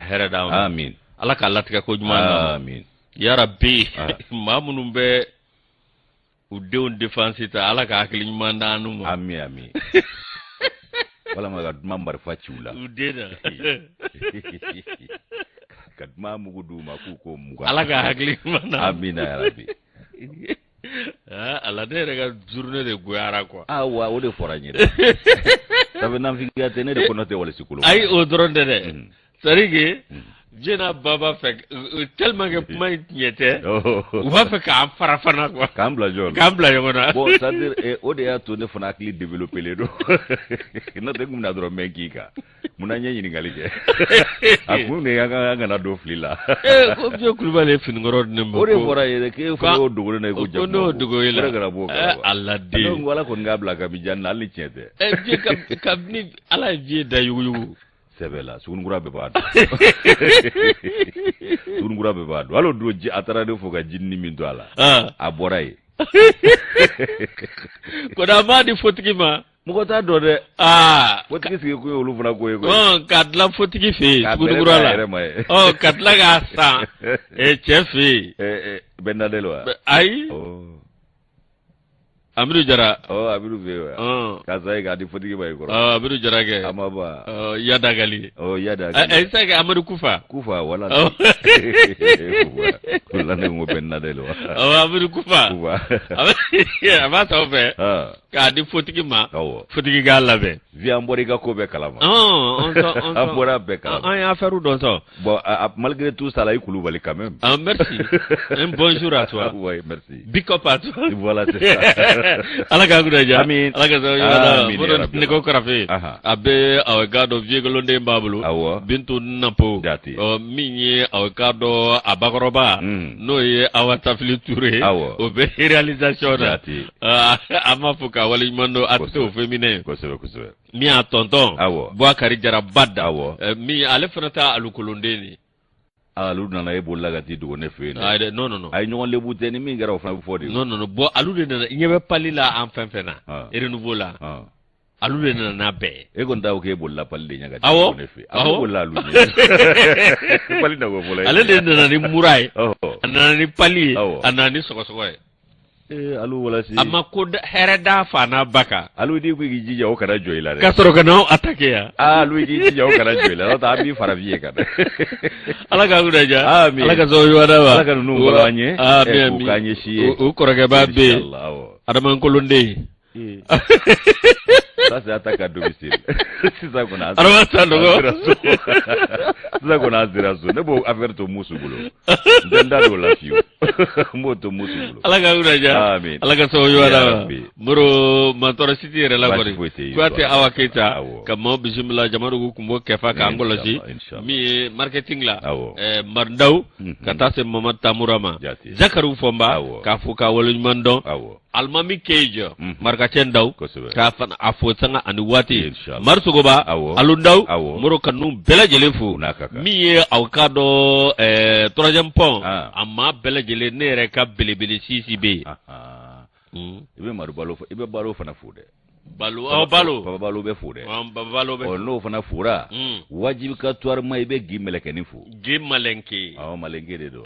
hɛrɛ d'anw amin ala ka latigɛ ko ɲuman na amin ya rabbi maa minnu bɛ u denw défense ta ala ka hakili ɲuman d'an ma amin amin wala ma ka duman marifa ciw la u den na ka duman mugu d'u ma k'u ko mugan ala ka hakili ɲuman na amin ya rabbi ala ne yɛrɛ ka journée de goyara quoi wa o de fɔra n ye dɛ sabu nafigiya tɛ ne de kɔnɔ tɛ walisi kolo ayi o dɔrɔn tɛ dɛ c'est que Jena baba fɛ tellement que kuma in tiɲɛ tɛ u b'a fɛ k'an fara fana quoi k'an bila ɲɔgɔn na k'an bila ɲɔgɔn na bon c'est à dire o de y'a to ne fana hakili développé len don n'o tɛ n kun bɛna dɔrɔn mɛn k'i kan mun na n ye ɲininkali kɛ a kun de an kana don fili la ko Biyo Kulubali ye finikɔrɔ di ne ma o de fɔra ye dɛ k'e fana y'o dogo ne ye ko jamu ko n'o dogo ye la o de kɛra b'o kan ala den donc ala kɔni k'a bila kabi jan na hali tiɲɛ tɛ Biyo kabini ala ye Biyo da yuguyugu sɛbɛ la sugunikura bɛɛ b'a dɔn sugunikura bɛɛ b'a dɔn hali o don a taara ne fo ka jinin min to a la a bɔra yen ko da m'a di fotigi ma mɔgɔ t'a dɔn dɛ fotigi sigi kun ye olu fana ko ye koyi k'a dilan fotigi fɛ yen sugunikura la ka tila k'a san cɛ fɛ yen bɛn na de lo wa ayi Amidu Jara Amidu fɛ yen wa k'a sa ye k'a di fotigi ma ye kɔrɔ Amidu Jara kɛ a ma ban Yadagali Yadagali est-ce que Amadu Kufa wala la ne ko bɛn na de lo wa Amadu Kufa a b'a ta o fɛ k'a di fotigi ma fotigi k'a labɛn vi an bɔra i ka ko bɛɛ kalama an bɔra bɛɛ kalama an ye affaire dɔn sɔn bon malgré tout ça là i Kulubali quand même merci un bonjour à toi oui merci big up à toi voilà c'est ça ala ka guda ja amin ala ka so yada ne ko karafe abe awgado viegolonde babulu bintu napo min ye awgado abakoroba no ye awatafili touré o be réalisation na ama fuka wali mando ato féminin kosɛbɛ mi a tonton Boakari Jara Bada mi ale fana ta alukolonde ni alu nana e bolla ka ti dogo ne fe yen non ay ɲɔgɔn lebu tɛ ni min kɛra o fana bɛ fɔ de non bon alu de nana ɲɛ bɛ pali la an fɛn fɛn na renouveau la alu de nana n'a bɛɛ e kɔni t'a ko k'e bolila pali de ɲɛ ka ti dogo ne fe a bolila alu ɲɛ pali na ko fɔlɔ ale de nana ni mura ye a nana ni pali ye a nana ni sɔgɔsɔgɔ ye alu walasi a ma ko hɛrɛ d'a fa n'a ba kan alu di ko k'i jija o kana jɔ i la dɛ ka sɔrɔ ka n'aw attaquer yan alu k'i jija o kana jɔ i la n'o tɛ an b'i fara f'i ye kan dɛ ala ka kuda ja ala ka sɔn ɲɔgɔn ma ala ka ninnu bɔra an ye k'u k'an ye si ye o kɔrɔkɛ b'a bɛ yen Adama Nkolonden ça c'est attaque à domicile sisan kɔni Adama ta dɔgɔ sisan kɔni an sera so ne b'o affaire to musu bolo n tɛ n da don o la fiyewu n b'o to musu bolo ala ka kuda ja ala ka sɔn ɲɔgɔn ma moro mantɔrɔ siti yɛrɛ la kɔni Kuyate Awa Keita ka maaw bisimila jamana k'u kun bɔ kɛfa k'an kɔlɔsi min ye marketing la Marindaw ka taa se Mamadu Tamura ma Zakari Fɔnba k'a fɔ k'a waleɲuman dɔn Alimami Keija Marikacɛn Daw k'a fana a fo sanga ani waati Marisogoba Alundaw moro ka ninnu bɛɛ lajɛlen fo min ye aw ka dɔn troisième pont a maa bɛɛ lajɛlen ne yɛrɛ ka belebele sisi bɛ yen i bɛ Madu Balo i bɛ Balo fana fo dɛ Balo Balo bɛ fo dɛ n'o fana fora wajibikatoire i bɛ Gi Mɛlɛkɛni fo Gi Malenke Malenke de don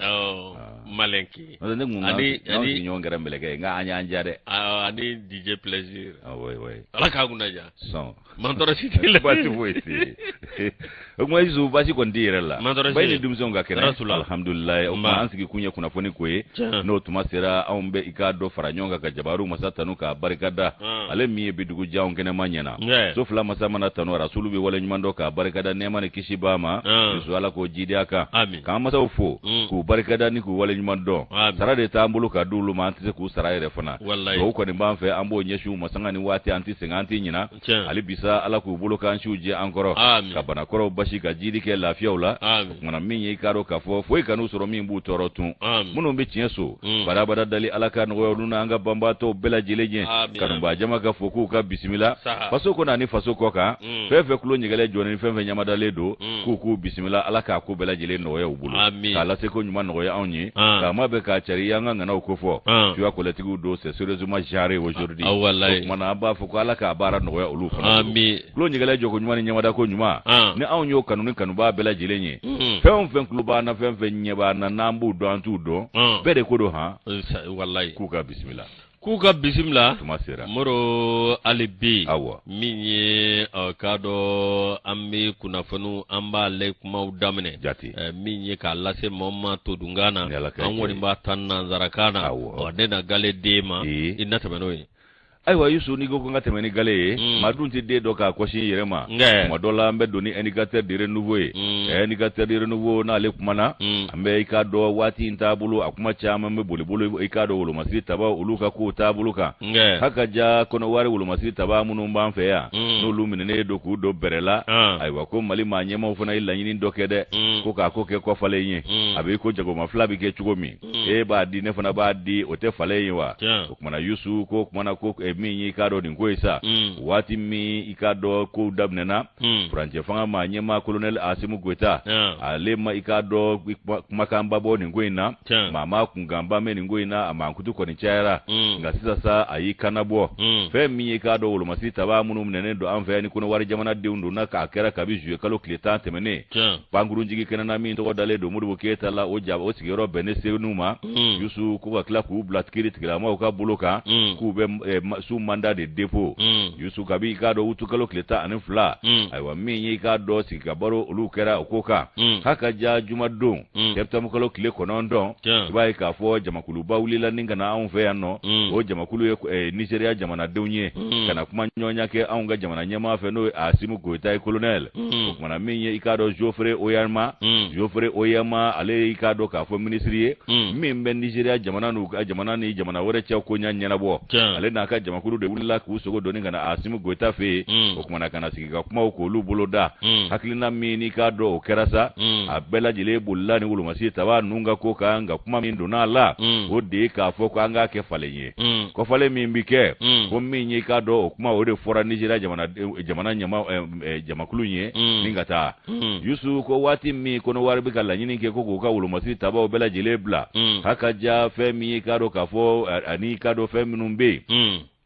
Malenke ne kun n'anw sigiɲɔgɔn kɛra Mɛlɛkɛ ye nka an y'an diya dɛ ani DJ Plaisir oui ala k'a kunna ja sɔn mantɔrɔ si tɛ la baasi foyi tɛ o kuma Isu baasi kɔni t'i yɛrɛ la ba ni denmisɛnw ka kɛnɛ alhamdulilayi o kuma an sigi kun ye kunnafoni ko ye n'o tuma sera anw bɛ i k'a dɔ fara ɲɔgɔn kan ka Jabaru Masa Tanu k'a barikada ale min ye dugu janw kɛnɛma ɲɛna so fila masa mana tanu rasulu bɛ wale ɲuman dɔ k'a barikada nɛɛma ni kisi b'a ma Yesu ala k'o jidiya kan k'an masaw fo k'u barikada ni k'u wale ɲuman dɔn sara de t'an bolo ka di olu ma an tɛ se k'u sara yɛrɛ fana o kɔni b'an fɛ an b'o ɲɛsin u ma sanga ni waati an tɛ sɛgɛn an tɛ ɲina hali bisa ala k'u bolo k'an siw jɛ an kɔrɔ ka banakɔrɔw basi ka jiri kɛ lafiyaw la o kumana min ye i k'a dɔn k'a fɔ foyi kan'u sɔrɔ min b'u tɔɔrɔ tun minnu bɛ tiɲɛ so badabada dali ala ka nɔgɔya olu n'an ka banbaatɔw bɛɛ lajɛlen ɲɛ kanubaa jama ka fɔ k'u ka bisimila faso kɔnɔ ani faso kɔ kan fɛn fɛn kulo ɲɛgɛlɛ jɔnen ni fɛn fɛn ɲamadalen don k'u bisimila ala k'a ko bɛɛ lajɛlen nɔgɔya u bolo k'a lase ko ɲuman nɔgɔya anw ye kama be ka cari yanga ngana ukofo tu ya koletigu do c'est sérieusement jaré aujourd'hui mana ba fo ko ala ka bara no ya ulu fana ami klo nyigala jogo nyuma ni nyamada ko nyuma ni awon yo kanu ni kanu ba bela jilenye fen kluba na fen nyeba na nambu do antu do bede ko do ha wallahi kuka bismillah tumasera moro alibi minye kado ambi kunafanu amba le kuma udamne minye ka lase mama to dungana an woni ba tanna zarakana wadena gale dema inata menoyi aiwa yusu ni go ngata meni gale madunti de doka ko shi yerema madola ambe doni indicateur de renouveau indicateur de renouveau na le kumana ambe ikado wati intabulu akuma chama me bulibulu ikado wulu masiri taba uluka ku tabuluka haka ja kono wari wulu masiri taba munu mbamfe ya no lumine ne doku do berela aiwa ko mali manyema ufuna illa nyini dokede ko ka ko ke ko fale yin abe ko jago maflabi ke chugomi ba di ne fana ba di ote fale yin wa kumana yusu ko kumana ko mi ikado ni ngoisa wati mi ikado ko dabnena franje fanga manyema colonel Asimu Gweta alema ikado makamba bo ni ngoina mama kungamba me ni ngoina amankutu ko ni chaira ngasisa sa ayikana bo fe mi ikado wolo masita ba munu mnene do anfa ni kuno wari jamana de undu na ka kera kabiju kalo kleta temene panguru njigi kenana mi to dale do mudu keta la ojaba o sigero benese numa yusu ko kala ku blatkiri tikila ma ka buloka ku be su mandat de dépôt yusu kabi kado utukalo kleta anfla aiwa minyi kado sikabaro ulukera okoka haka ja jumadon septam kalo kile konondo bai ka fo jamakulu bawlila ninga na anfe yanno o jamakulu Nigeria jamana deunye kana kuma nyonya ke aunga jamana nyama fe no Asimu Gweta colonel kuma minyi ikado Geoffrey Oyama ale ikado ka fo ministry mimbe Nigeria jamana no jamana ni jamana wore cha ko nyanya na bo ale na ka jamakulu de wula ku sogo doni kana Asimu Gweta fe okumana kana sigika kuma ko luboloda hakilina mini kado okerasa abela jile bulla ni wulu masita ba nunga ko kanga kuma min donala ode ka fo ko anga ke falenye ko fale mimbike ko minyi kado okuma ode fora Nigeria jamana nyama jamakulu nye ningata yusu ko wati mi kono warbi kala nyini ke ko ka wulu masita ba obela jile bla hakaja fe mi kado ka fo ani kado fe minumbe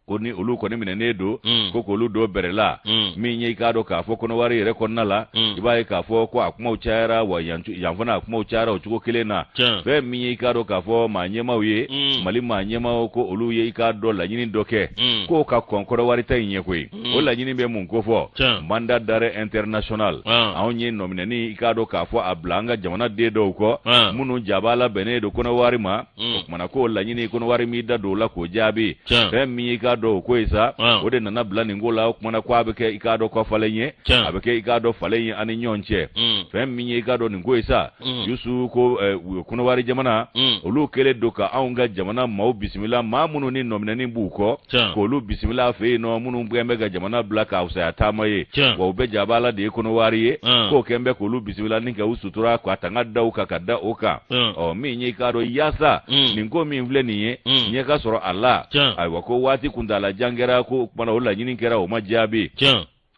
koni ulu koni minenedo koko ulu do berela minye ikado ka fo kono wari re konnala ibai ka fo ko akuma uchara wa yanfuna akuma uchara uchuko kilena be minye ikado ka fo manyema uye mali manyema ko ulu ye ikado la nyini doke ko ka konkoro wari tayinye kwe o la nyini be mun ko fo mandat d'arrêt international awonye nominani ikado ka fo ablanga jamana de do ko munu jabala benedo kono wari ma mana ko la nyini kono wari mi da do la ko jabi be minye do ko isa ode nana blani ngola kuma na kwa abeke ikado ko falenye abeke ikado falenye ani nyonche fem minye ikado ni ko isa yusu ko kuno wari jamana olu kele doka aunga jamana mau bismillah mamunu ni nominani buko ko lu bismillah fe no munu mbembe ga jamana black house ya tamaye wa ube jabala de kuno wari ko kembe ko lu bismillah ninka usutura ko atanga dauka kada oka o minye ikado yasa ningo mi mvle niye nyeka soro Allah ai wako wati kundala jangera ko mana wala nyini kera o majabi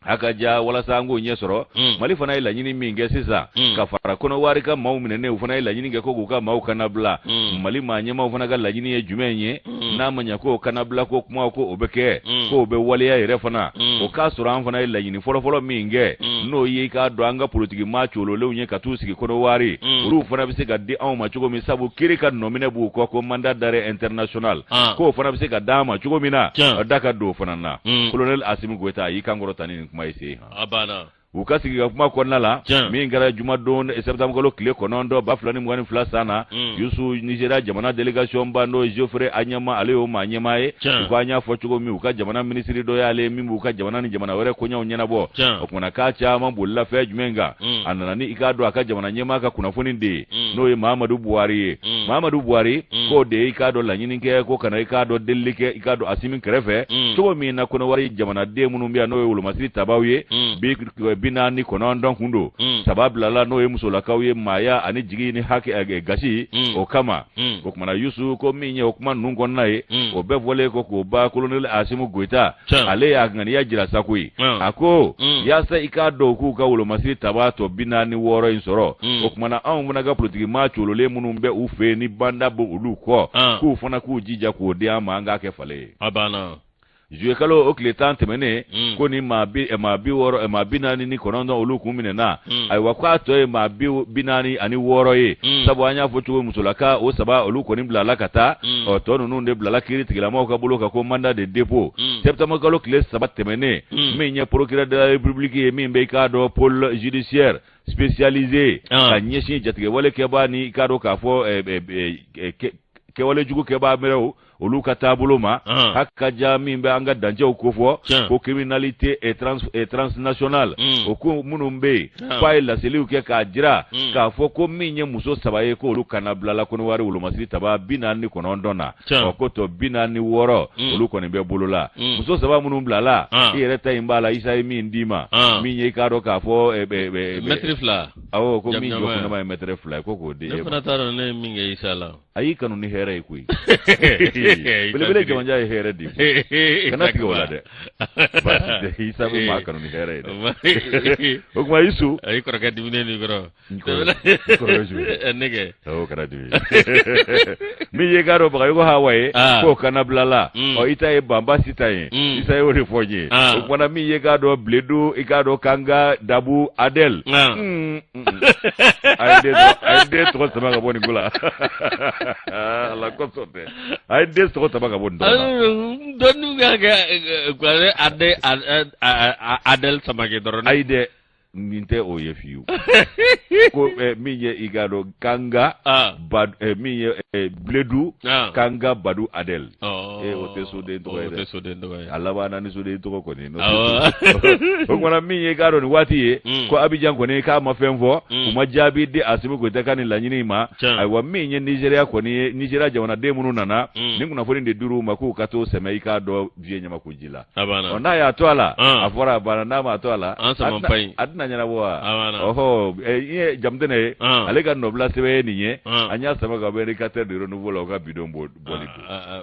akaja wala sango nyesoro mali fana ila nyini minge sisa kafara kono wari ka maumine ne ufana ila nyini ko guka mau kanabla mali manyema ufana ga la nyini ye jumenye na manya ko kanabla ko kuma ko obeke ko obe wale ya refana o kasura amfana ila nyini folo minge no yi ka do anga politiki ma cholo le unye katusi kono wari uru fana bise ga di au machugo mi sabu kirika nomine bu ko mandat d'arrêt international ko fana bise ga dama chugo mina daka do fana na colonel Asimu Gweta yi kangoro tanini maisi abana ukasigi kuma konna la mi ngara juma don septam ko kile konondo baflani mwani flasana yusu Nigeria jamana delegation bando Geoffrey anyama aleo manyemae ko anya fochugo mi uka jamana ministry do yale mi uka jamana ni jamana were ko nyaw nyana bo okuna kacha mambulla fe jumenga anani ikado aka jamana nyema ka kuna funi ndi no ye Muhammadu Buhari ko de ikado la nyini ke ko kana ikado delike ikado Asimin Krefe to mi na kuna wari jamana de munumbi no ye wulu masiri tabawiye binani konondon kundo sababla no ye musolakaw ye maya ani jigi ni hake gashi o kama ko kuma na yusu ko minye o kuma nungon naye o be vole ko ba colonel Asimu Goita ale ya ngani ya jira sakui ako ya sa ikado ku ka wolo masiri tabato binani woro insoro o kuma na an muna ga politiki ma cholole munumbe ufe ni banda bo ulu ko ku fona ku jija ko de amanga ke fale abana Jue kalo okletan temene ko ni mabi woro binani ni konondo olu kumine na ai wakwato binani ani woro ye sabo anya fotu musolaka o saba olu ko ni blala kata o tonu nunde blala kiri tigila mo ka buluka ko manda de dépôt septembre kalo kle sabat temene menye procureur de la république e mimbe ka do pôle judiciaire spécialisé ka nyeshi jatige wale ke bani ka do ka fo ke wale jugu ke ba mereo olu ka tabulo ma hakka jami be anga danje ko fo ko criminalité et transnationale o ko munumbe file la seliu ke ka jira ka fo ko minye muso sabaye ko olu kana blala ko wari olu masiri taba binani ko ndona o ko to binani woro olu ko ne be bolola muso saba munum blala ire ta imbala isa mi ndima minye ka do ka fo metrifla awo ko minye ko na ma metrifla ko de e fana taro ne minge isala ayi kanu ni here kui bele jamanja here di kana tiga wala de bas de hisabu ma kanu ni here de o kuma isu ay ko ka dimine ni gro nege o kana di mi ye garo ba ko hawaye ko kana blala o ita e bamba sita ye isa e o refonye o kuma mi ye gado bledu igado kanga dabu adel ay de to sama ga boni gula la kosote ay des to tabaka bon donu ga kwale adel samake doron ay de minte o yefiu ko minye igado kanga bad minye bledu kanga badu adel o teso de to alaba na ni so de to ko ni no o ngona minye igado ni wati ko Abidjan ko ne ka ma femfo kuma jabi de Asimu Goita kan la nyini ma ay wa minye Nigeria ko ni Nigeria jawna de munu nana ni kuna fori de duru ma ko kato sema ikado vie nyama kujila ona ya toala afora bana na ma toala adna nyana boa oho ye jamdene alega nobla sebe niye anya sama ga berikater de renouveau ka bidon boli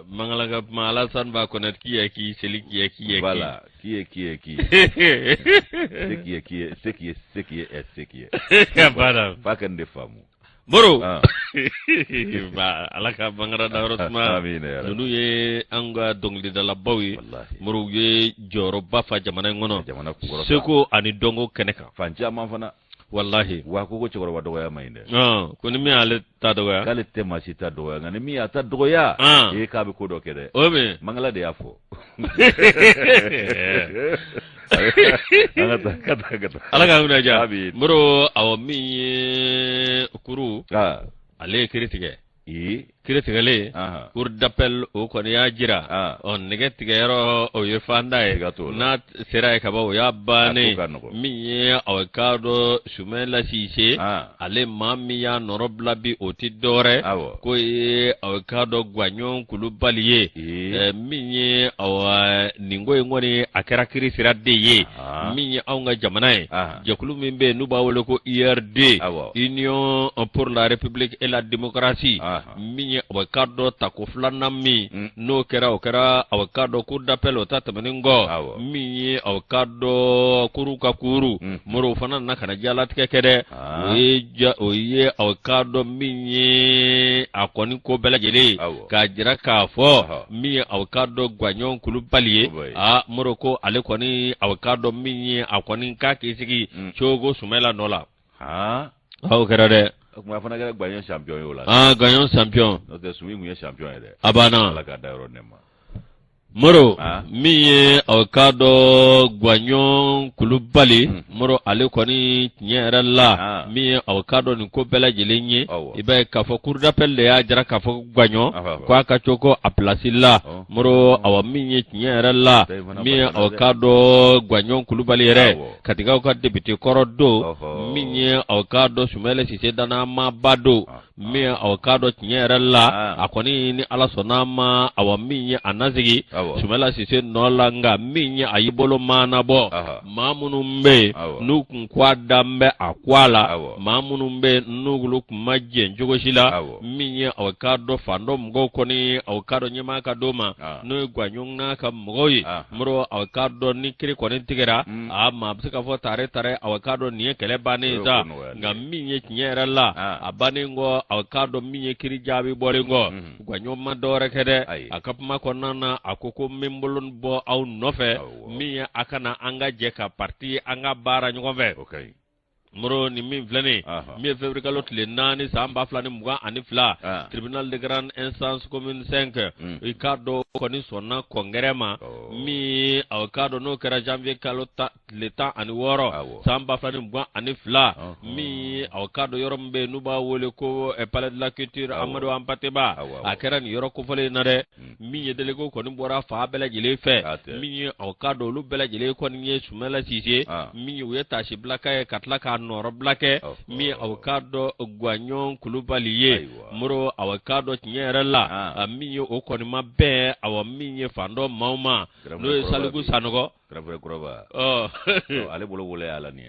mangala ga mala san ba konet ki seliki ki voilà qui c'est voilà pas qu'un des femmes boro ba alaka bangara da rosma nunu ye anga dongli da la bawi muru ye joro bafa jamana ngono seko ani dongo keneka fanja manfana wallahi wa ko choro wa doya mainde ko ni mi ale ta doya kale tema si ta doya ngani mi ata doya e ka be ko do kede obe mangala de afo kata alaka una ja muro awo mi kuru ale kritique kiritigale pour d'appel au konya jira on negative yaro o yefanda na sera ka ba ya bane mi awkado shumela sise ale mami ya norobla bi otidore ko awkado gwanyon kulubaliye mi awa ningo ngoni akara kirisira de mi awnga jamanae jakulu mimbe nuba wolo ko IRD Union pour la République et la Démocratie mi awakado takuflana mi no kera okera awakado kudapelo tatameningo mi awakado kuruka kuru moro fana nakana jala tikekede oye awakado mi akoni ko belajele ka jira ka fo mi awakado gwanyon kulubaliye moro ko alekoni awakado mi akoni ka kisiki chogo sumela nola awakera de kuma fana gara gbanyon champion yo la gbanyon champion no te sumi nguye champion ede abana la ka dairo nema moro miye awkado gwanyon kulubali moro ale koni nyera la miye awkado ni ko bela jelenye ibe ka fo kurda pelle ya jara ka fo gwanyon ko aka choko a place la moro awa miye nyera la miye awkado gwanyon kulubali re katika ko député korodo miye awkado sumele sise dana mabado mi awakado tinyerella akoni ni ala sonama awami anazigi sumela sise nolanga mi ayibolo manabo mamunumbe nukun kwadambe akwala mamunumbe nugulu kumaje njogoshila mi awakado fando mgo koni awakado nyema kadoma no gwanyungna ka mgoyi muro awakado nikiri koni tigera ama bisika fo tare awakado niye kele bane za nga minye tinyerella abane ngo awakado minye kiri jabi boringo gwanyoma dore kede akapma konana akoko membolon bo au nofe minye akana anga jeka parti anga bara nyongove muro ni min flani mi fabrica lot le nani samba flani muga ani fla tribunal de grande instance commune 5 ikado koni sonna kongrema mi awkado no kera janvier kalota leta ani woro samba flani muga ani fla mi awkado yorombe nuba wole ko e palais de la culture amadou ampateba akera ni yoro ko fole nare mi yedele ko koni bora fa bela jile fe mi awkado lu bela jile koni nye sumela sise mi weta shi blaka katlaka noro blake mi awakado gwanyon kulubaliye muro awakado nyerella mi o koni mabe awami fando mauma no salugu sanogo kroba ale bolo wole ala ni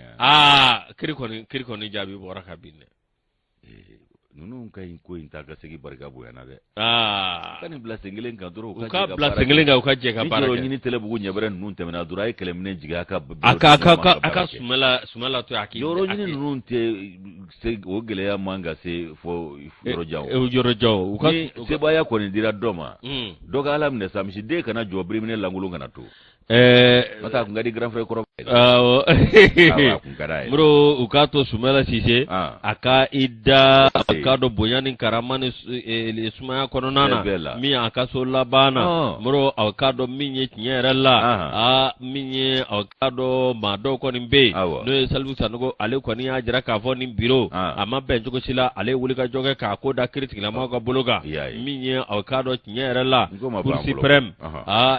kirikoni jabi boraka binne nunu kai ko intaga segi barga boyana de kan bla sengelen ka duro ka bla sengelen ka ukaje ka barga ni telebu nyebere nun temena dura ay kelemne jiga aka sumala to aki yoro ni nun te se ogele ya manga se fo yoro jaw uka se baya ko ni dira doma doga alam ne samshi de kana jobri mine langulu ngana to mata ngadi grand frère koro muro ukato sumela sise aka ida akado bonyani karamani sumaya kononana mi akaso labana muro akado minye nyerella minye akado mado koni mbe no salvu sanogo ale koni ajira ka foni biro ama benjoko sila ale wulika joge ka ko da critique la mako bologa minye akado nyerella pour supreme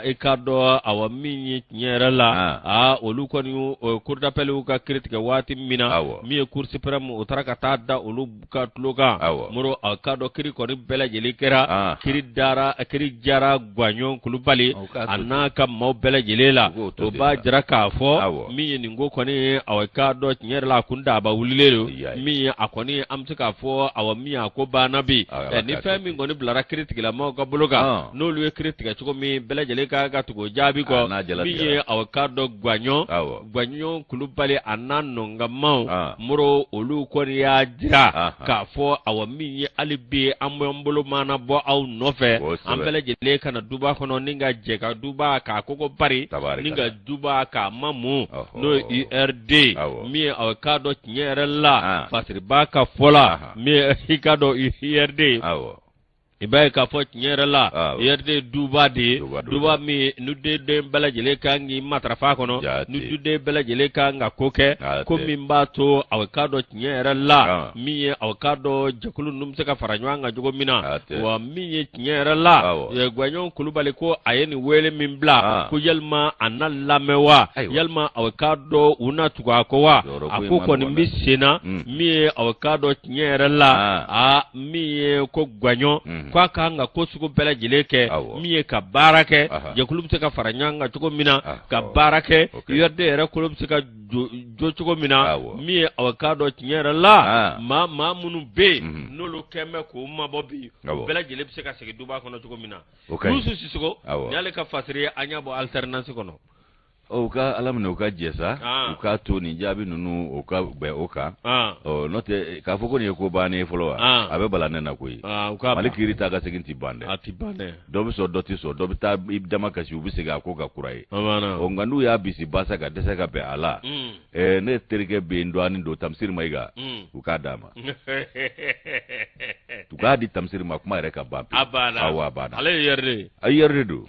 ekado awami nyerella olu koni cour d'appel ka critique wati mina mi cour supreme utaraka tada olu ka tloga muro akado kiri koni bela jeli kera kiri jara gwanyon kulubali anaka mo bela jelela to ba jara ka fo mi ningo koni awakado nyerella kunda ba wulilelo mi akoni amtuka fo awami akoba nabi ni fami ngoni blara critique la mo ka bologa no luwe critique chuko mi bela jeli ka ga tugo jabi ko mi awakado gwanyon kulubali anano ngamau muro olu koni ya jira ka fo awami alibi ambolo mana bo au nofe ambele jele kana duba kono ninga jeka duba ka koko bari ninga duba ka mamu no IRD mi awakado nyerella fasri baka fola mi hikado IRD ibaye ka fo nyerella yerde duba mi nude de bela jele kangi matrafa kono nude bela jele kanga koke ko mimbato awakado nyerella mi awakado jakulu numse ka faranyanga jogo mina wa mi nyerella ye gwanyon kulubale ko ayeni wele mimbla ko yelma analamewa yelma awakado una tuga ko wa akoko ni misina mi awakado nyerella mi ko gwanyon kwa kanga ko suko bela jileke miye ka barake je kulubse ka faranyanga tuko mina ka barake yorde era kulubse ka jo tuko mina miye awakado tinyera la ma munu be nolo keme ko mabobi bela jilebse ka sege duba kono tuko mina rusu sisiko nyale ka fasiri anyabo alternance kono oka alamne oka jesa oka to ni jabi nunu oka be oka note ka foko ni ko bane folowa abe balane na koyi malikiri ta ga seginti bande atibane dobi so doti so dobi ta ibdama kasi ubise ga ko ga kurai o ngandu ya bisi basa ga desa ga be ala ne terike be ndo ani do tamsir maiga uka dama tuka di tamsir ma kuma reka bapi abana abana ale yerde ayerde do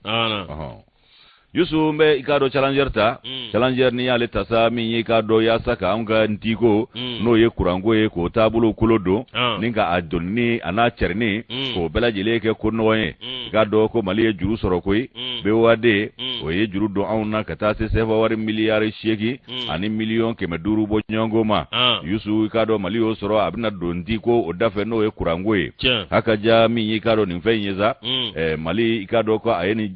Yusu mbe ikado challenger ta challenger ni ale tasa mi ikado ya saka anga ntiko no ye kurango ye ko tabulu kulodo ninga adonni ana cherni ko bela jele ke ko noye ikado ko mali ye juru soro koy be wade o ye juru do awna kata se sefa war miliyari sheki ani million ke meduru bo nyongo ma Yusu ikado mali o soro abina do ntiko o dafe no ye kurango ye haka ja mi ikado ni fenyeza mali ikado ko ayeni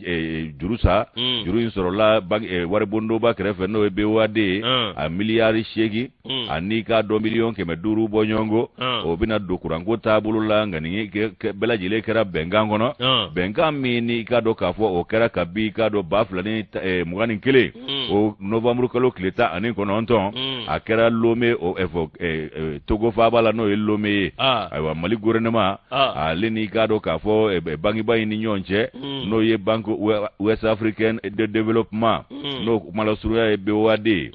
jurusa juru insorola bang wari bondo ba krefe no ebe wade a miliyari sheki ani ka do million ke meduru bonyongo obina do kurango tabulu la ngani ke bela jile kera bengango no benga mini ka do kafo o kera kabi ka do baflani mugani kele o novembre kalo kleta ani kono nton akera lome o evo togo fa bala no lome aywa mali gouvernement aleni ka do kafo bangi bayini nyonche no ye banko West African de Development no malasuru ya BOAD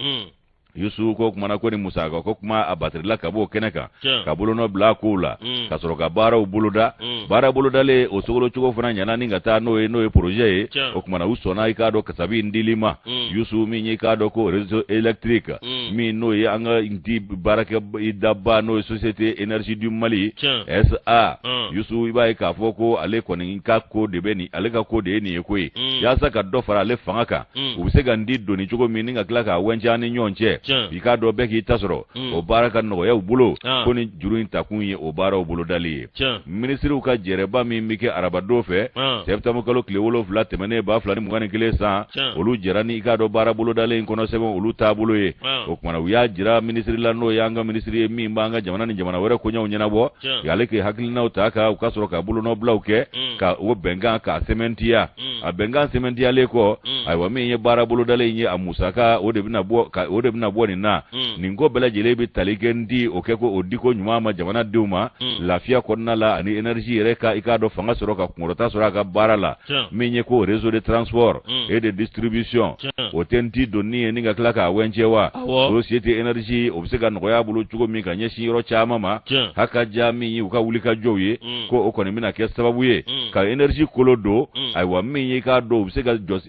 Yusu ko kuma na ko ni musaka ko kuma abatri la kabo keneka kabulo no bla kula kasoro ka bara ubuluda bara buluda le osogolo chugo fana nyana ninga ta no e projet o kuma na usona ikado kasabi ndilima Yusu mi nyi kado ko réseau électrique mi no ye anga indi baraka idaba no société énergie du Mali SA Yusu iba ka foko ale ko ni ka ko de beni ale ka ko de ni ekwe ya saka do fara le fangaka ubisega ndi do ni chugo mi ninga klaka wenja ni nyonche bika do beki tasoro o baraka no ya ubulo koni juruin takunye o bara ubulo dali ministre ka jereba mi mike araba do fe septamo kalo klewolo fla temene ba fla ni mugani kile sa olu jerani ka do bara bulo dali kono sebo olu tabulo ye o kuma ya jira ministre la no yanga ministre mi mbanga jamana ni jamana wera kunya unyana bo yale ke hakilina utaka ukasoro ka bulo no blauke ka o benga ka cementia a benga cementia leko ay wa mi ye bara bulo dali nye amusaka o de bina bo ka o de bina boni na ningo bela jelebi taligendi okeko odiko nyuma ma jamana deuma lafia konna la ani energie reka ikado fanga soroka kumurota soroka barala minye ko réseau de transport et de distribution otenti doni ninga klaka wenjewa société énergie obsega ngoya bulu chugo mika nyeshi ro chama ma haka jami uka ulika joye ko okoni mina ke sababu ye ka energie kolodo ay wa minye ka do obsega jos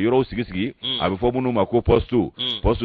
yoro sigisigi abi fomunu mako postu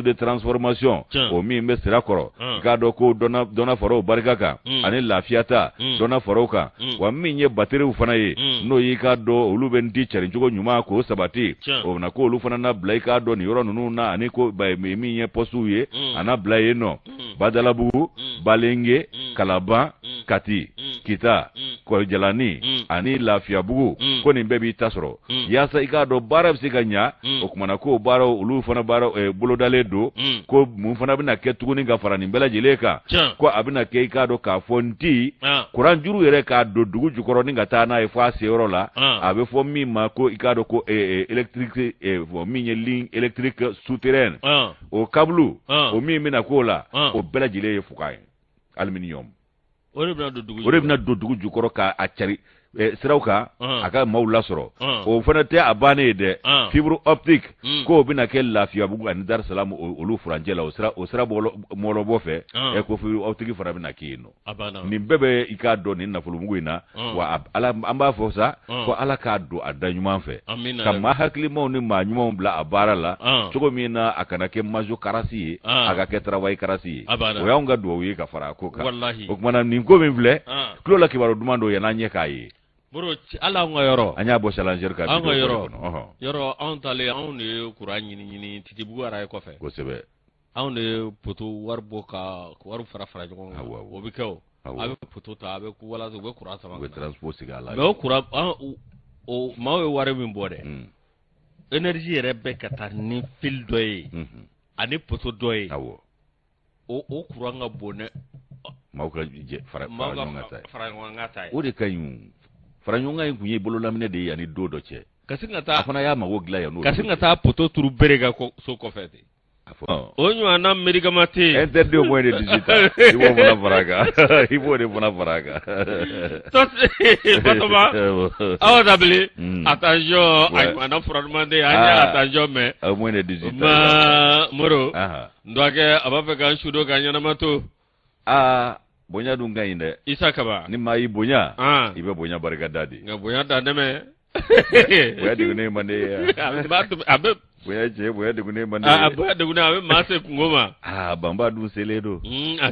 de transformation o mi mesra koro gado ko dona faro barkaka ani lafiata dona faroka wa minye bateri ufana ye no yika do olubenti chari njugo nyuma ko sabati o na ko olufana na blaika do ni yoro nunu na ani ko ba minye posu ye ana blaye no badala bugu balenge kalaba kati kita ko jalani ani lafia bugu ko ni bebi tasoro yasa ikado barab siganya o kuma na ko baro olufana baro bulodale do ko mun fana bina ke tuguni ga farani bela jeleka ko abina ke ikado ka fonti kuran juru yere ka do dugu jukoro ninga ta na e fa seoro la abe fo mi ma ko ikado ko électrique fo mi nye ligne électrique souterraine o kablu o mi mina ko la o bela jele fukai aluminium ore bina do dugu jukoro ka achari sirauka aka maula soro o fana te abane de fibre optique ko bina ke lafiya bugu an Dar Salam olu franjela o sira molo bofe e ko fibre optique fara bina kino ni bebe ikado ni na fulu muguina wa ala amba fosa ko ala ka do adanyuma fe kama hakli mo ni ma nyuma bla abarala chogo mina akana ke majo karasi aga ke travail karasi o yaunga do wi ka fara ko ka o kuma ni ko min vle klo la kibaro dumando ya nanye kai bro ala ngo yoro anya bo challenger ka ngo yoro on tale on ne kuranyi ni titibu ara ko fe ko sebe on ne poto warbo ka waru fara jongo wo bikeo abe poto ta abe ku wala zo be kura sama be transport sigala be kura o mawe ware min bode energie rebe kata ni fil doye ani poto doye o kura nga bone mawka je fara ngata o de kanyum faranyonga kunye bolo lamine de yani dodo che kasinga ta afana ya mawo gla ya no kasinga ta poto turu berega ko so ko fete onyo ana medica mate interdit au moins de 18 ans ibo bona faraga ibo de bona faraga to batoma awabli attention ay mana frodmande anya attention mais au moins de 18 ans ma moro ndoake abafe kan shudo kanyana mato bonya dunga inde isaka ba ni mai bonya ibe bonya barga dadi nga bonya dade me boya dugune mande abe boya je boya dugune mande boya dugune abe mase ngoma bamba du seledo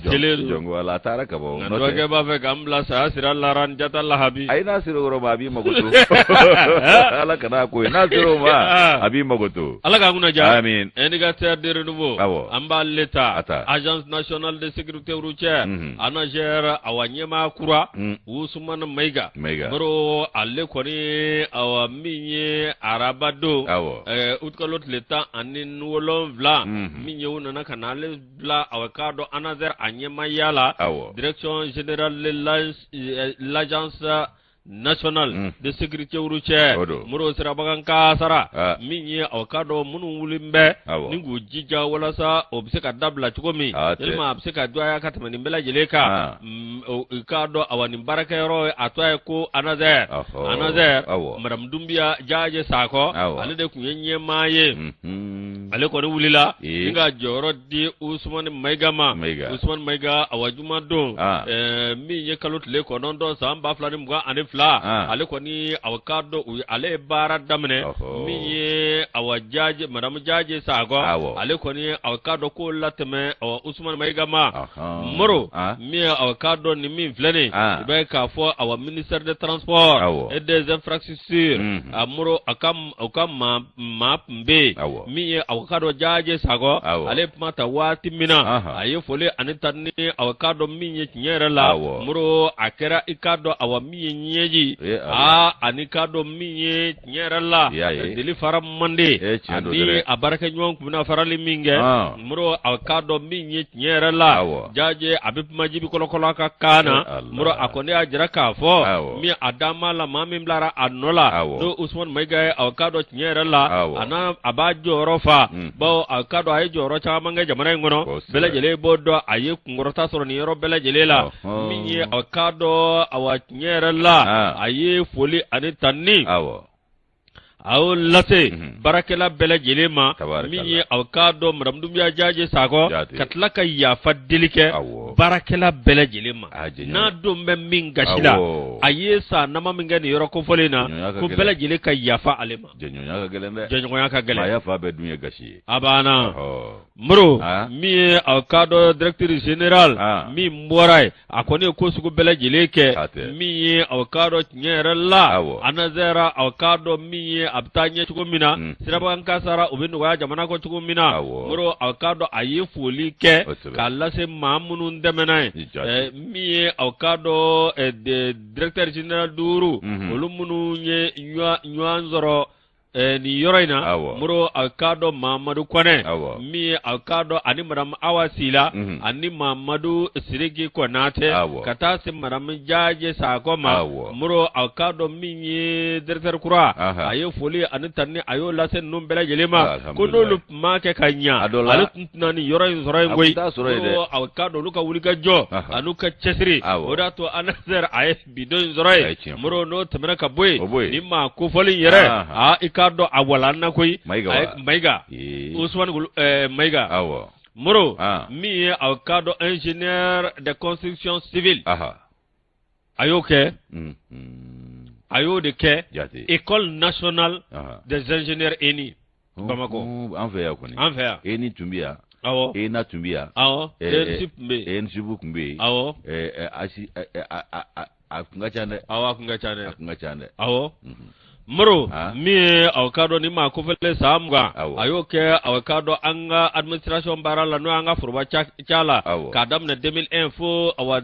seledo jongo ala tara ka bo no ke ba fe gamla sa sira laran jata lahabi ai na siro ro ba bi magoto ala kana ko na siro ma abi magoto ala ka nguna ja amin indicateur de renouveau amba l'état agence nationale de sécurité routière anagère awanyema kura usman maiga bro alle koni awaminye arabado utkalot l'état anin wolon vla minye wona kanale vla awakado anazer anyema yala direction générale de l'agence national de sécurité routière muro sirabagan kasara minye awkado munu wulimbe ningu jija wala sa obseka dabla chikomi ilma obseka doya katmani bela jeleka kado awani baraka yoro atwaye ko anazer madam dumbia jaje sako alede kunyenye maye ale ko wulila ninga joro di usman maiga awajuma don minye kalot le ko nondo samba flani mga ane ale koni awakado ale bara damne miye awajaje madam jaje sago ale koni awakado ko latme Usman Maigama moro miye awakado ni min flene be ka fo awa ministère de transport et des infrastructures moro akam map mbe miye awakado jaje sago ale mata wati mina aye fole anitani awakado miye nyere la moro akera ikado awa miye anikado miye nyerala dili faram mande ani abaraka nyon kuna farali minge muro akado miye nyerala jaje abib majibi kolokolo ka kana muro akonde ajira ka fo mi adama la mamim lara anola do Usman Maiga akado nyerala ana abajo rofa bo akado ay joro cha manga jamana ngono bela jele bodo aye ngorota soro ni ro bela jele la miye akado awa nyerala aye foli ani tanni aw lase barakela bela jelema mi awkado mramdum ya jaje sako katlaka ya fadilike barakela bela jelema na dombe minga shila ayesa nama minga ni yoro ko folena ko bela jeleka ya fa alema jenyo ya ka gele ya fa be dunya gashi abana mro mi awkado directeur général mi mboray akone ko sugo bela jeleke mi awkado nyerala anazera awkado mi abtanye chukumina siraban kasara ubinu wa jamana ko chukumina muro awkado aye foli ke kala se mamunun demenai mi awkado de directeur général duru olumunu nye nyanzoro ni yoroina muro awkado Mamadou Kone mi awkado ani madam awasila ani Mamadou Sirigi Konate kata se madam jaje sakoma muro awkado mi directeur kura ayo foli ani tanni ayo lase numbela jelema kono lup make kanya ale tunani yoroin zoroin goy muro awkado luka wulika jo anuka chesri odato anazer ay bidon zoroy muro no temena ka boy ni ma ko foli yere ikado awalana koy Maiga Usman Maiga moro mi awkado ingénieur de construction civile ayoke ayo de ke école nationale des ingénieurs ENI Bamako enfer ENI tumbia na tumbia ensibu kumbe akunga chane moro mi awkado ni ma ko fele samga ayoke awkado anga administration barala no anga furba chala kadam na 2001 fo awa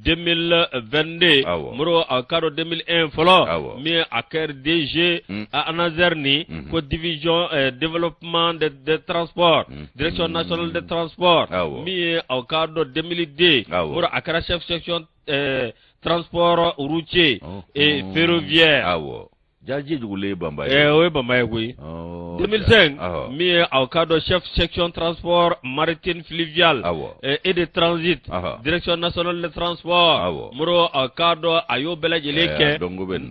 2022 moro awkado 2001 folo mi aker DG anazerni ko division développement de transport direction nationale de transport mi awkado 2002 moro akara chef section transport routier et ferroviaire Jaji Djougule Bambaye. Oui, Bambaye, oui. 2005, mi au cadre chef section transport maritime fluvial et de transit, direction nationale de transport. Muro au cadre Ayo Belajeleke,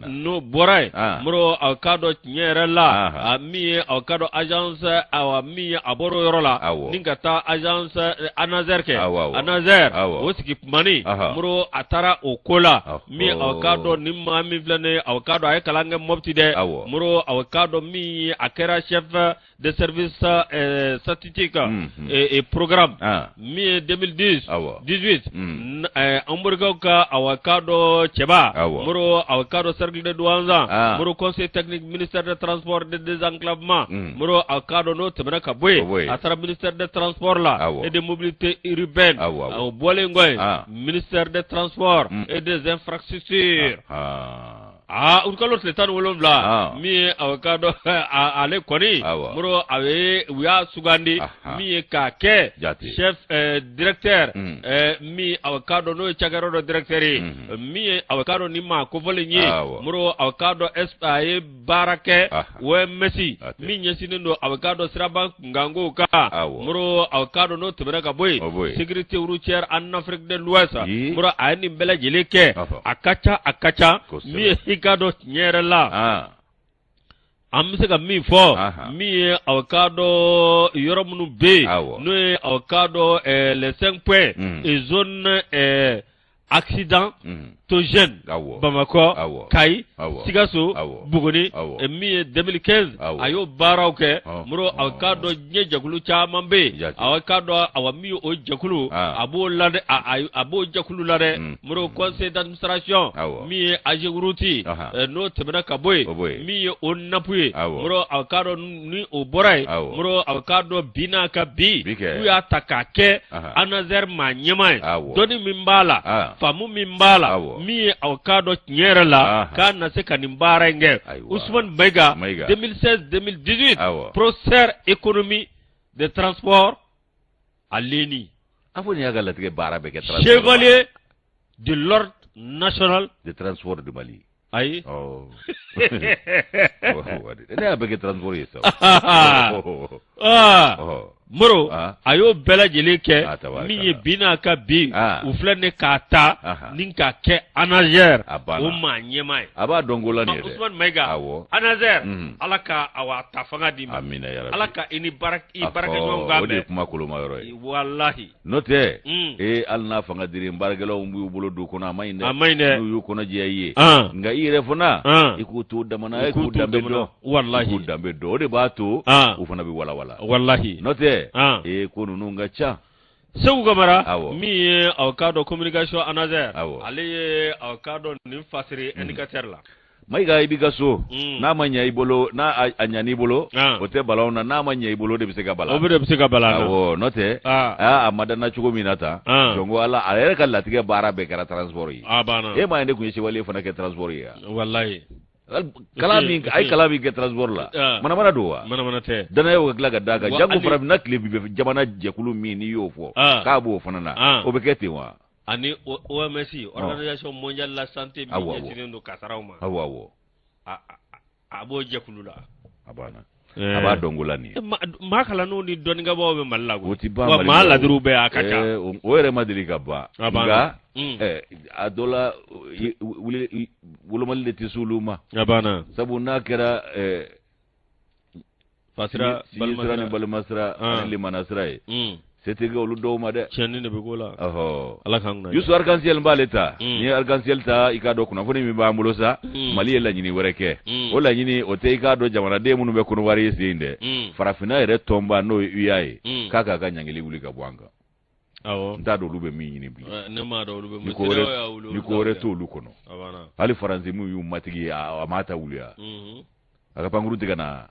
no Boray. Muro au cadre Nyerela, mi au cadre agence mi Aboro Yorola, Ningata agence Anazerke, Anazer, Woskip Mani, Muro Atara Okola, mi au cadre Nimma Mivlene, au cadre Ayakalange Moptide, Muro au cadre mi Akera chef de service statistique et programme. Mi 2010, 18, Hamburgoka Awakado Cheba, Muro Awakado Cercle de Douanza, Muro Conseil technique ministère des transports de désenclavement, Muro Awakado Note Menakabwe, à travers ministère des transports là et des mobilités urbaines, au Bolengoy, ministère des transports et des infrastructures. Unkalo Sletan Wolomla, mi avocado ale Koni, Muro Ave Wia Sugandi, mi Kake, chef directeur, mi avocado no Chagaro directeur, mi avocado Nima Kovolinyi, Muro avocado Espaye Barake, we Messi, mi Nyesindo avocado Sraba Ngango Ka, Muro avocado no Teberaka Boy, sécurité routière en Afrique de l'Ouest, Muro Aini Bela Jeleke, Akacha, mi Ikado Nyerela. Amseka mi fo mi avocado yoromunu be no avocado les 5 points et zone accident Tojen, Bamako, Kai, Sigaso, Bugoni, et mi 2015, Ayo Barauke, Muro Avocado Jakulu Chamambe, Avocado Awami O Jakulu, Abo Lade, Abo Jakulu Lade, Muro Conseil d'administration, mi Ajeguruti, no Temenaka Boy, mi Onapui, Muro Avocado ni Oborai, Muro Avocado Binaka Bi, Uya Takake, Anazer Manyamai, Doni Mimbala, Famu Mimbala. Mi avocado Nyerela kana se kanimbara nge Ousmane Bega 2016-2018 procès économie de transport à Leni chevalier de l'ordre national de transport de Mali. Aïe. Moro ayo bela jeleke mi binaka bi uflane kata ninka ke anager o manyemai aba dongola ne Ousmane Mega anager alaka awa tafanga di amina ya rabbi alaka ini baraka ngonga be kuma koloma yoro wallahi note alna fanga diri baragelo mbu bolo du kona mayne yu kona jiye nga ire fona ikutu damana ikutu dambe wallahi ikutu dambe do de bato ufana bi wala wallahi note kono nunga cha Seu Gamara mi avocado communication anazer ale avocado nimfasiri indicateur la maiga ibigaso na manya ibolo na anyani ibolo ote balona na manya ibolo de bisega bala obede bisega bala note amada na chugo minata jongo ala ale kala tige bara be kara transport yi ma inde kunye wale fana ke transport ya wallahi kalami ay kalami ke transport la mana dowa mana te dana yo glaga daga jango faram na clip be jamana jekulu mi ni yo fo ka bo fana na obekete wa ani OMS organisation mondiale de la santé mi nyetindo kasarauma abo jekulu la abana aba dongolani makala no ni doninga bo be mallago wa malla drube akacha were madilika ba nga adola wulo malle tisuluma abana sabu nakira fasira balmasra limanasra c'était que lu do ma de cheni ne be gola ala kangna yusu arc-en-ciel mbaleta ni arc-en-ciel ta ikado kuna foni mi bambulo sa mali la nyini wereke o la nyini o te ikado jamana de munu be kuno wari sinde farafina ere tomba no uyaye kaka kanyangeli gulika bwanga ndado lube mi nyini bi ne ma do lube ni ko re to lukono ali faranzi mu yu matigi amata wulia akapanguru tigana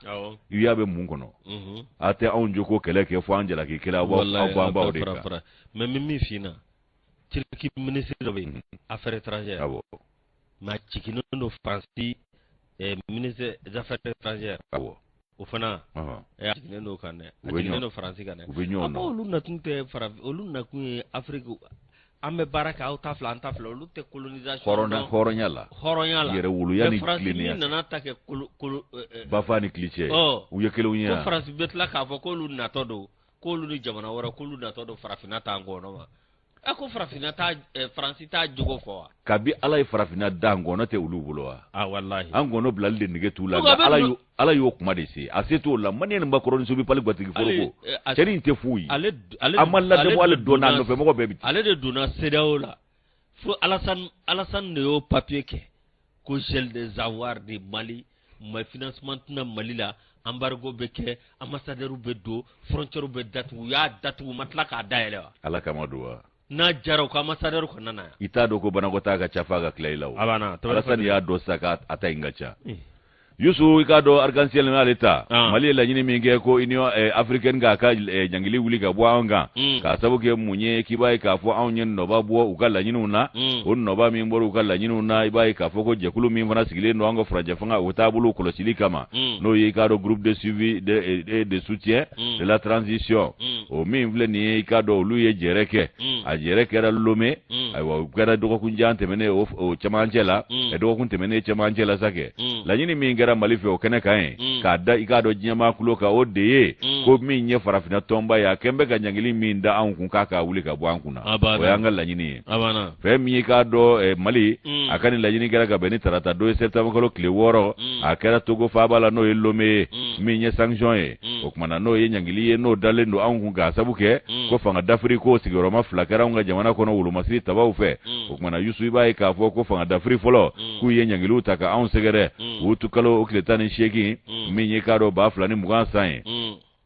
yuyabe munkono ate on joko keleke fo anjela ki kila bo en ba odeka mais mi fina tilki ministre de affaires étrangères ma cikino no France ministre des affaires étrangères o fana cikino no kanne cikino no France kanne abo lu na tunte fara olu na ku Afrique ambe baraka au tafla antafla lute colonisation horonyala yere wulu yani clinique nana take bafani cliché u yekelunya ko France betla ka fo ko lu na todo ko lu ni jamana wara ko lu na todo farafina ta ngono ma ako farafina ta France ta jogo fo kabi ala farafina dango no te ulu bulowa wallahi an gono blalde nige tula ala yo kuma de se aseto la manen ba koroni so bi pali batigi foroko ceri te fuyi amalla de mo ale dona no fe mo be biti ale de dona CEDEAO la fo Alassane ne yo papier ke ko gel des avoirs de Mali ma financement na Mali la embargo be ke ambassadeur be do frontière be datu matla ka daele wa ala kamadu na jaro ko ambassadeur ko nana ita do ko bana ko taga chafaga klailaw abana Alassane ya do saka ata ingacha Yusu ikado arc-en-ciel na leta Mali la nyini minge ko Union Africaine ga ka jangili wuli ga bwanga ka sabuke munye kibai ka fo awnyen no babwo ukala nyinuna on no ba mi mboru ukala nyinuna ibai ka fo ko jekulu mi mfana sigile no ango fraje fanga utabulu kolosili kama no ikado groupe de suivi de soutien de la transition o mi mvle ni ikado luye jereke a jereke ra lome aywa ukara do ko njante mene o chamanchela e do ko temene chamanchela sake la nyini minge Mali fe o kene kae ka da igado jinyama kuloka o de ko min nye farafina tomba ya kembe ga nyangili min da an kun kaka wuli ka bwan kuna o yanga la nyini abana fe mi ka do Mali akani la nyini gara ga beni tarata do septembre ko kle woro akara togo fa bala no elome min nye sanction o kuma no ye nyangili no dale no an kun ga sabuke ko fanga d'Afrique ko sigoro ma flakara nga jamana ko no wulu masri tabawu fe o kuma Yusu ibai ka fo ko fanga d'Afrique folo ku ye nyangili utaka an segere utu kalo okletani sheki minye kado ba fulani mugan sai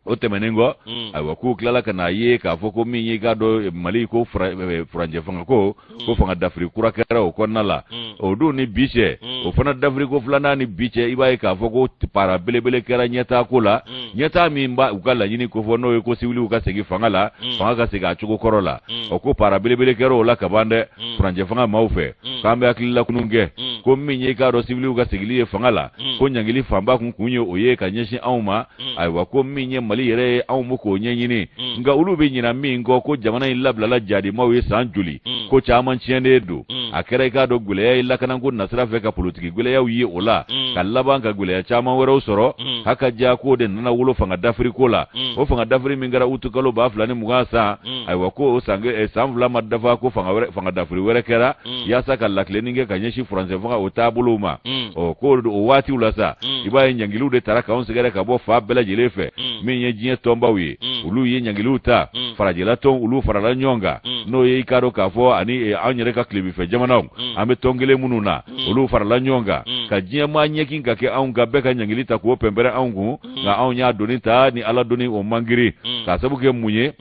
o temenengo aywa ku klala kana ye ka foko minye kado Mali ko franje fanga ko fanga d'Afrique kura kera o konnala o du ni biche o fana d'Afrique ko fulana ni biche ibai ka foko para belebele kera nyeta kula nyeta mimba ukala nyini ko fono ko siwili ukasegi fanga la fanga ka sega chuko korola o ko para belebele kera o la kabande franje fanga maufe kambe akilila kununge ko minye kado siwili ukasegi fanga la ko nyangili famba kunyo oye kanyeshi auma aywa ko minye Mali yere awu ko nyenyini nga ulube nyina mingo ko jamana ilabla la jadi mawe sanjuli ko chaman chiende do akere ka do gule illa kana ko nasra fe ka politiki gule ya wiye ola kallaba ka gule ya chaman wero soro haka ja ko den na wulo fanga d'Afrique kola o fanga d'Afrique mingara utukalo ba fulani mugasa aywa ko sange samvla madafa ko fanga d'Afrique were kera ya saka la cleaning ka nyeshi français fanga o tabuluma o ko o wati ulasa ibaye nyangilu de taraka on segere ka bo fa bela jilefe minye jiye tomba wi ulu ye nyangiluta farajela ton ulu farala nyonga no ye ikaro ka fo ani anyere ka klibi fe jamana ambe tongele mununa ulu farala nyonga ka jiye ma nyekin ka ke aunga beka nyangilita ko pembere aungu nga aunya donita ni ala doni o mangiri ka sabuke munye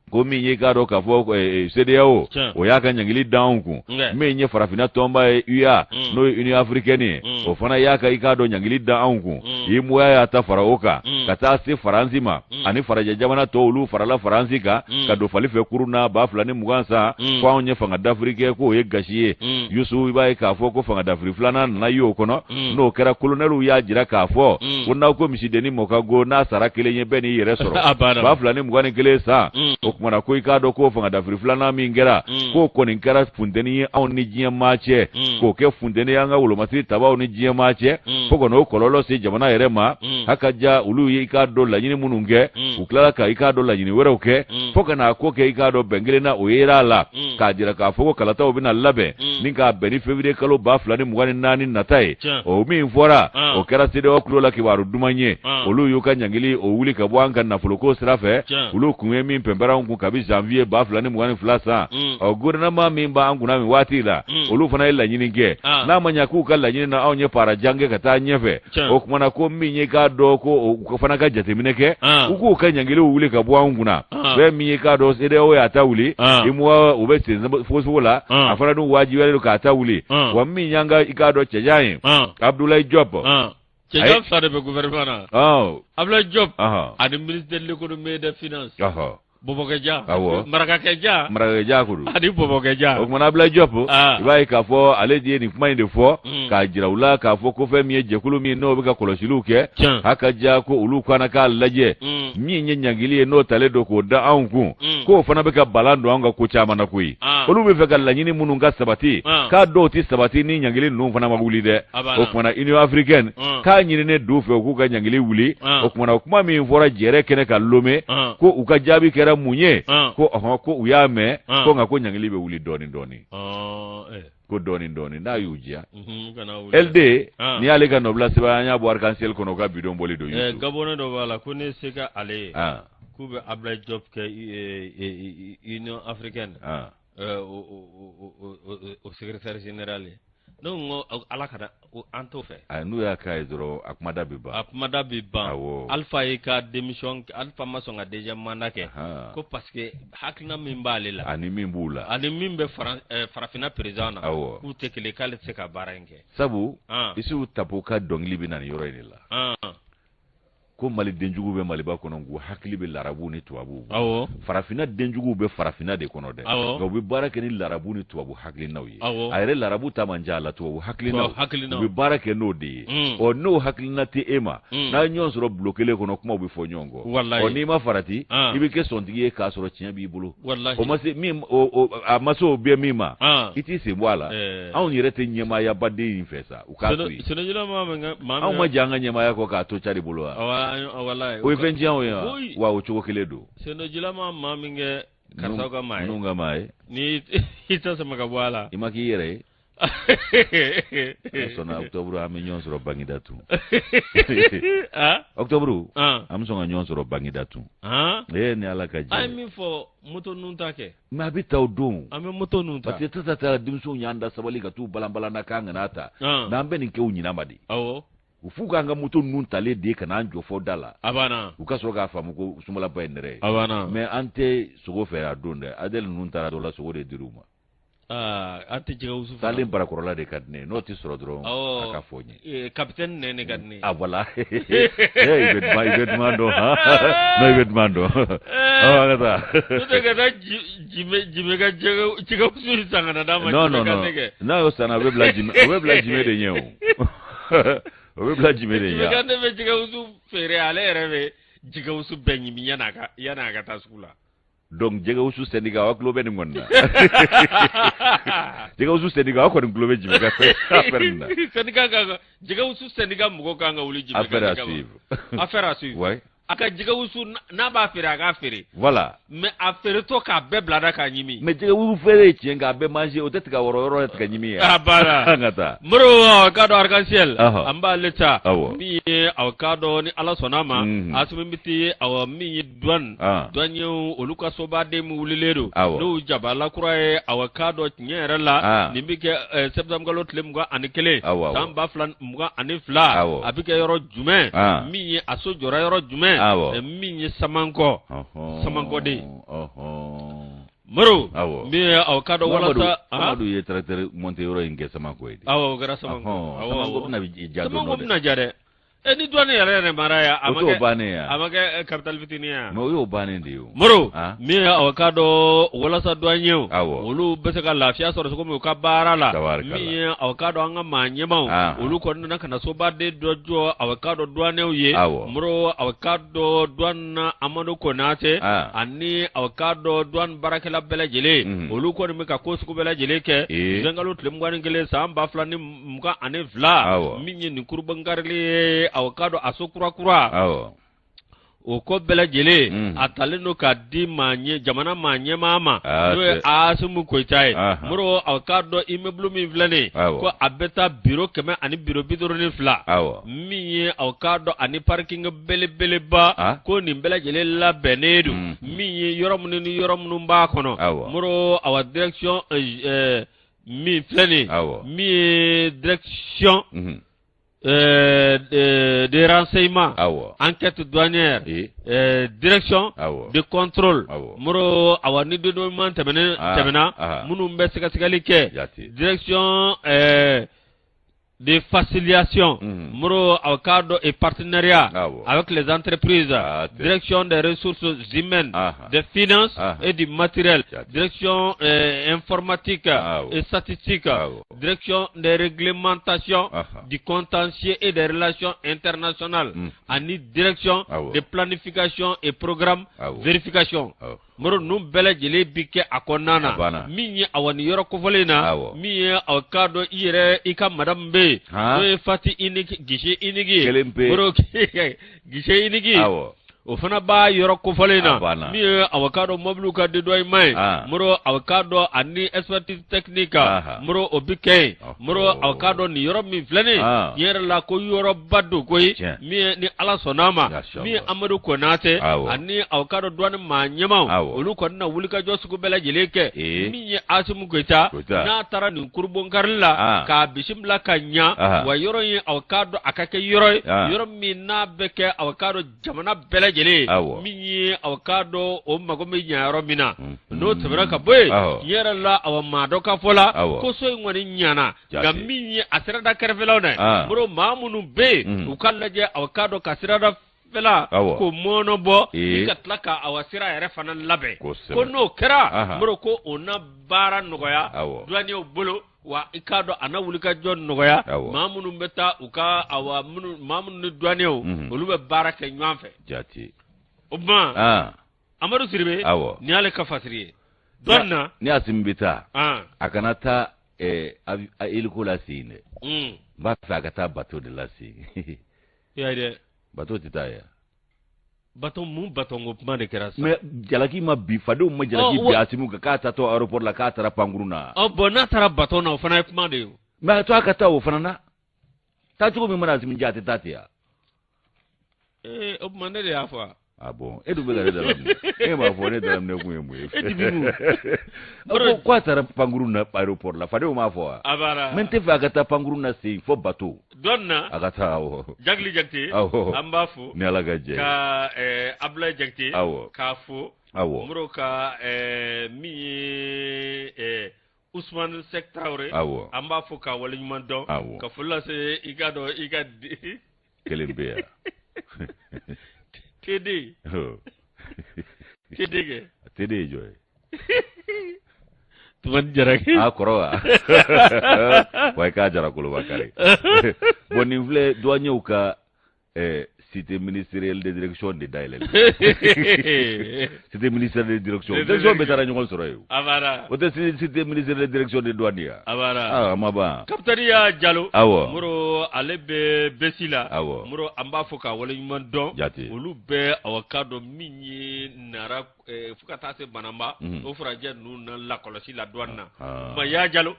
ko min ye gado ka fo CEDEAO o ya ka nyangili daunku min ye farafina tomba UA no Union Africaine o fana ya ka igado nyangili daunku yimu ya ta faraoka kata se faranzima ani faraja jamana to ulu farala faranzika ka do falife kuruna ba fulani mugansa kwa onye fanga d'Afrique ko ye gashiye Yusu ibai ka fo ko fanga d'Afrique flana na yo kono no kera colonel ya jira ka fo wonna ko misideni mokago na sarakele nye beni yere soro ba fulani mugani kele sa mana ko ikado ko fanga d'Afrique flana mingera ko konin kara fundeni on ni jiya mache ko ke fundeni yanga ulo masiri tabawo ni jiya mache ko no kololo se jamana yerema haka ja ulu ikado la nyini mununge uklala ka ikado la nyini wera uke foka na ko ke ikado bengele na oyera la ka jira ka foko kala tawo bina labe ninka beni fevrier kalo ba flani mugani nani natai o mi mfora o kera sede oklola ki waru dumanye ulu yuka nyangili o wuli ka bwanga na fuloko srafe ulu kunwe mi pembera kabi janvier ba fulani mugani flasa o gouvernement mimba anguna mi watila olu fana illa nyini ge na manya ku kala nyini na onye para jange kata nyefe o kuma na ko minye ka do ko fana ka jate mineke uku ka nyangile wuli ka bwa nguna be minye ka do sede o ya tawuli imwa ubese fosola afana du wajiwele ka tawuli wa minyanga ikado chejaye Abdoulaye Diop Chejaye fa de gouvernement Abdoulaye Diop ani ministre de l'économie et des finances Bobokeja. Awo. Marakakeja. Marakakeja kudu. Adi bobokeja. O kuma na bla jopo. Iba ka fo ale die ni kuma inde fo ka jirawula ka fo ko fe mi jekulu mi no be ka kolosilu ke haka ja ko ulu kwana ka laje mi nyanyangili no tale do ko da anku ko fana be ka balando anga ko chama na kui olu be fe ka lanyini munu nga sabati ka do ti sabati ni nyangili no fana maguli de o kuma na Union Africaine ka nyini ne do fe ko ka nyangili wuli o kuma mi fora jere kene ka lome ko uka jabi kera munye ko uyame ko nga ko nyangili be wuli doni ko doni na yujia LD ni ale ka nobla seba nya bo arkansel kono ka bidon boli do yusu gabona do wala ko ne seka ale kube abla job ke Union Africaine au secrétaire général non ala kada anto fe anu ya kai dro akmada biba alpha e ka démission alpha masonga déjà manake ko parce que hakna mimbale la ani mimbula ani mimbe farafina président ku tekele kale seka barange sabu isu tapuka dongli binan yoro ni la ko mali denjugu be mali ba kono ngu hakili be larabu ni tuabu farafina denjugu be farafina de kono de go be barake ni larabu ni tuabu hakili nawi ayre larabu ta manjala tuabu hakili nawi be barake no de o no hakili na te ema na nyonso ro blokele kono kuma be fo nyongo o ni ma farati ibe ke sontige ka soro tinya bi bulu o mase mi o amaso be mima iti se wala awon yirete nyema ya bade infesa ukatui senojila mama aw ma janga nyema ya ko ka to chari bulu wallahi o fenjian o ya wa o choko keledo seno jila mama minge karsaga mai nunga mai ni ita sama ka bwala imaki yere sona Octobre am nyon soro bangidatu Octobre am songa nyon soro bangidatu ni ala ka je I mean for moto nunta ke ma bitaw don am moto nunta pati tata dimso nyanda sabali ka tu balambala na kanga nata na ambe ni ke unyina madi ufuga nga muto nuntale de kana njo fo dala abana ukaso ga famu ko sumala pa enere abana me ante sugo fera donde adel nuntara dola sugo de diruma ante jiga usu salim para korola de kadne no ti soro dron aka fonye capitaine ne kadne voilà ibet mando no ibet mando ngata to ga jime ga jiga usu sangana dama no yo sana we bla jime de nyew o bla jimere ya ga ne jiga usu fere ale rebe jiga usu benyi mi yana ga taskula donc jiga usu sendiga wa globe ni ngonna jiga usu sendiga wa ko globe jime ga ferna sendiga ga jiga usu sendiga mugo kanga uli jime ga affaire à suivre ouais aka jiga usu na ba fere aga fere voilà mais affaire to ka be blada ka nyimi mais jiga usu fere tienga be manger o tetka woro ka nyimi ya bara ngata mro ka do arc-en-ciel amba leta mi avocado ni ala sonama asumi miti aw mi douane oluka soba de mu wuliledo no jabala kurae avocado nyere la nimbike septembre lot lemga anikele tamba flan mga anifla abike yoro jume mi aso jora yoro jume mi samanko de maro mi avocado wala sa amadu ye tracteur monte yoro inge samanko idi gara samanko samanko na jado no samanko na jare ni douane yare maraya amake capital fitinia mo yo bane ndio moro mi avocado wala sa douane olu beseka lafia so ko mi ka barala mi avocado anga manyema olu ko na kana so bade dojo avocado douane ye moro avocado douane amado konate ani avocado douane barakela belajele olu ko mi ka ko su bela jele ke zangalo tlemgwan ngele samba flani muka ane vla mi ni kurbangarle avocado asokura o ko bela jele ataleno ka di manye jamana manye mama no asumu ko tai muro avocado immeuble mi vlane ko abeta bureau keme ani bureau bidoro ni fla mi avocado ani parking bele ba ko ni bela jele la benedu mi yorom ba kono muro awa direction mi flane mi direction des renseignements, enquête douanière, direction de contrôle, moro awani de document temena, munu mbesika sikalike, direction de facilitation, au cadre et partenariat avec les entreprises, direction des ressources humaines, des finances et du matériel, direction informatique et statistique, direction des réglementations, du contentieux et des relations internationales, direction de planification et programme vérification. Moro num bele jele bike akonana mi awani yoro kofolena mi awkado ire ika madam be do fati iniki gishe inigi moro gishe inigi o fana ba yoro kofolena mi awkado moblu ka de doy mai moro awkado ani expertise technique moro obike moro awkado ni yoro mi flene yere la ko yoro baddu koy mi ni ala sonama mi amadu konate ani awkado douane ma nyama olu ko na wulika josugo bela jeleke mi asimu goita na tara ni kurbon karla ka bismillah kanya wa yoro yi awkado akake yoro mi na beke awkado jamana bela jele mi awkado o mago mi nyaro mina no tabra ka boy yera la aw madoka fola ko so ngoni nyana ga mi asira da karfelona bro mamunu be ukallaje awkado kasira da fela ko mono bo ikatlaka awasira yere fanan labe ko no kera bro ko ona bara nogoya duani o bolo wa ikado ana wulika jon nogoya mamunu beta uka awa mamunu duani o olube baraka nyanfe jati Obma Amadou Siribe ni ale ka fasiriye donna ni asimbita akanata iliko la sine ba fa kata bateau de la sine ya de bateau titaya bateau mu bateau ngopma de kerasa mais jalaki ma bi fado ma jalaki bi asimu ka ta to aéroport la ka tara panguruna bona tara bateau na fana pma de mais to akata o fana na ta tuko mi mana asimu jate tatia obma de ya fa bon edu be gare dalam ma fo ne dalam ne ku yemu ko tara panguruna aéroport la fade o ma fo abara mente fa gata panguruna si fo bateau donna agata jagli jakti amba fo ne ala gaje ka abla jakti ka fo muro ka mi Ousmane Seck Traoré amba fo ka wala nyman don ka fulla se igado kelembe Tede. Tede. Tede joy. Tuman jarak. Koroa. Wai ka jara kulu bakari. Boni vle douane uka cité ministérielle de direction de Dailel. Cité ministérielle de direction. Direction betara nyol soroyo. Avara. Ote cité ministérielle de direction de douanier. Avara. Maba. Kaptania Diallo. Muro alebe besila. Muro amba foka wala nyman don. Olu be awakado minyi nara fukata se banamba o furaje nu na la kolosi la douane na. Ma ya Diallo.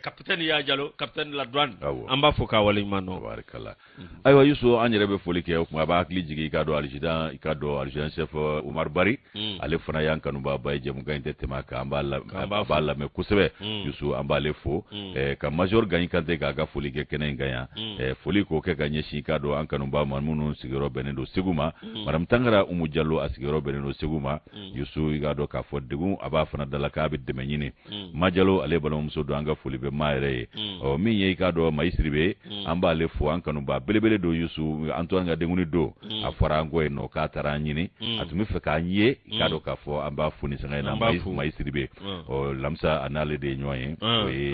Capitaine ya Diallo, capitaine la douane. Amba foka wala nyman no. Barakalla. Aywa yuso anyerebe folike kuma ba akli jigi ikado aljidan chef Umar Bari ale fana yankanu ba bay jemu gainte temaka ambala me kusebe yusu ambale fo ka major gani kante ga folike kenen ganya foliko ke ganye shi kado ankanu ba manmunu sigiro benendo siguma maram tangara umu jallo asigiro benendo siguma yusu igado ka fodegu aba fana dalaka be demenyini majalo ale balom so do anga folibe maire o mi ye kado maisribe ambale fo ankanu ba belebele do yusu Antoine ga denguni do afara ngoy no ka tara nyini atumi fe ka nye kado ka fo amba funi sanga na maisribe o lamsa anale de nyoyen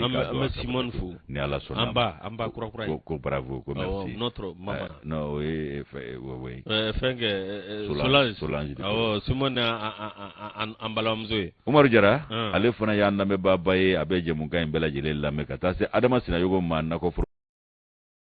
amba Simon Fou ni ala sona amba kura ko bravo ko merci notre mama no oui fenge Solange Simon ambalamzoe Umaru Jara ale fana ya ndambe babaye abeje munga imbela jile lameka tase adama sina yogo man nako